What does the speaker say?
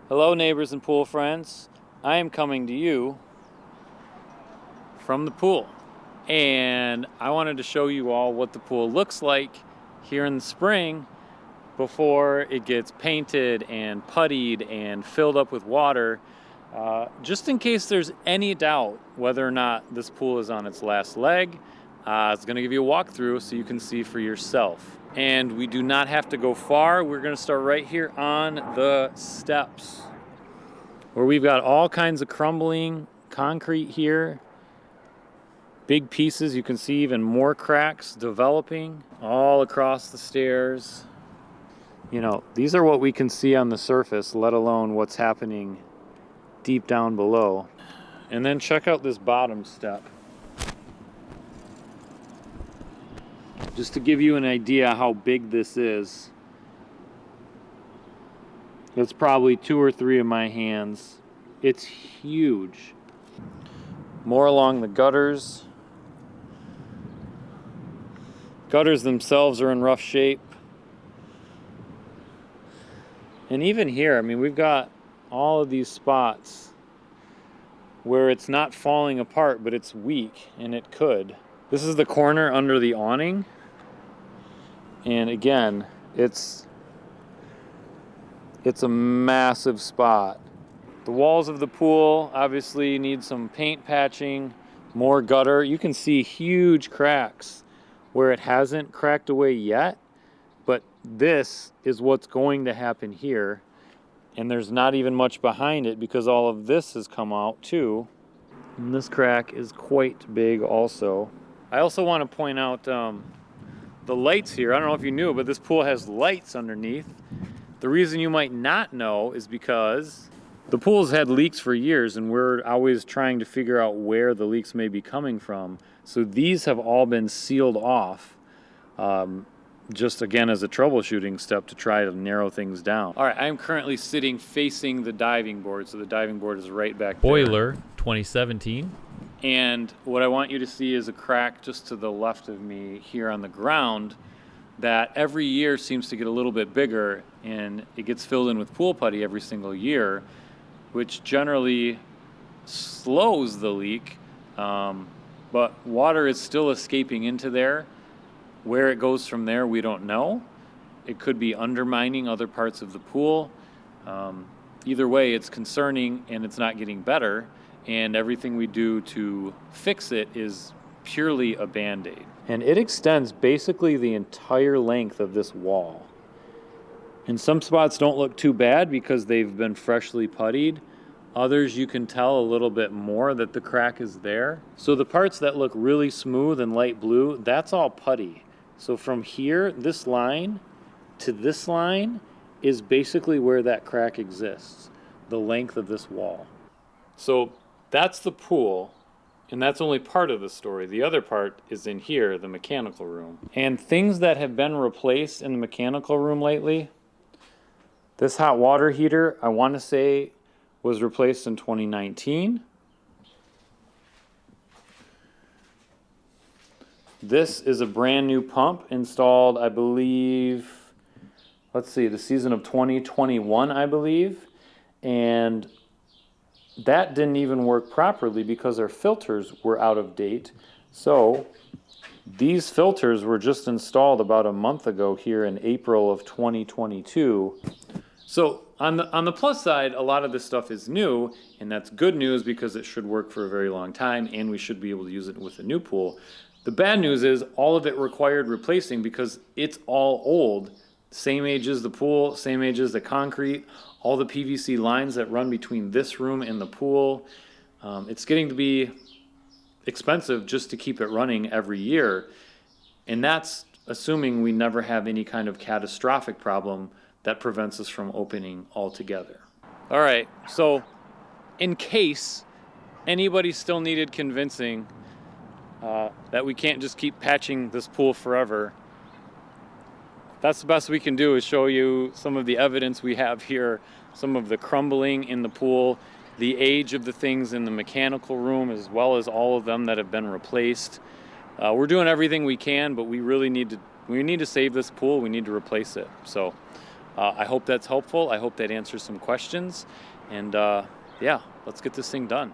Hello neighbors and pool friends. I am coming to you from the pool. And I wanted to show you all what the pool looks like here in the spring before it gets painted and puttied and filled up with water. Just in case there's any doubt whether or not this pool is on its last leg, it's gonna give you a walkthrough so you can see for yourself. And we do not have to go far. We're gonna start right here on the steps, where we've got all kinds of crumbling concrete here. Big pieces, you can see even more cracks developing all across the stairs. You know, these are what we can see on the surface, let alone what's happening deep down below. And then check out this bottom step. Just to give you an idea how big this is. It's probably 2 or 3 of my hands. It's huge. More along the gutters. Gutters themselves are in rough shape. And even here, I mean, we've got all of these spots where it's not falling apart, but it's weak, and it could. This is the corner under the awning. And again, it's a massive spot. The walls of the pool obviously need some paint patching, more gutter. You can see huge cracks where it hasn't cracked away yet, but this is what's going to happen here. And there's not even much behind it because all of this has come out too. And this crack is quite big also. I also want to point out the lights here. I don't know if you knew, but this pool has lights underneath. The reason you might not know is because the pool's had leaks for years, and we're always trying to figure out where the leaks may be coming from. So these have all been sealed off, just again as a troubleshooting step to try to narrow things down. All right, I'm currently sitting facing the diving board, so the diving board is right back there. Boiler 2017. And what I want you to see is a crack just to the left of me here on the ground that every year seems to get a little bit bigger, and it gets filled in with pool putty every single year, which generally slows the leak, but water is still escaping into there. Where it goes from there, we don't know. It could be undermining other parts of the pool. Either way, it's concerning, and it's not getting better, and everything we do to fix it is purely a Band-Aid. And it extends basically the entire length of this wall. And some spots don't look too bad because they've been freshly puttied. Others you can tell a little bit more that the crack is there. So the parts that look really smooth and light blue, that's all putty. So from here, this line to this line is basically where that crack exists, the length of this wall. So that's the pool, and that's only part of the story. The other part is in here, the mechanical room. And things that have been replaced in the mechanical room lately, this hot water heater, I want to say, was replaced in 2019. This is a brand new pump installed, I believe, let's see, the season of 2021, I believe. And that didn't even work properly because our filters were out of date. So these filters were just installed about a month ago here in April of 2022. So on the plus side, a lot of this stuff is new, and that's good news because it should work for a very long time, and we should be able to use it with a new pool. The bad news is all of it required replacing because it's all old. Same age as the pool, same age as the concrete, all the PVC lines that run between this room and the pool. It's getting to be expensive just to keep it running every year. And that's assuming we never have any kind of catastrophic problem that prevents us from opening altogether. All right, so in case anybody still needed convincing that we can't just keep patching this pool forever, that's the best we can do is show you some of the evidence we have here, some of the crumbling in the pool, the age of the things in the mechanical room, as well as all of them that have been replaced. We're doing everything we can, but we really need to save this pool. We need to replace it. So I hope that's helpful. I hope that answers some questions. And yeah, let's get this thing done.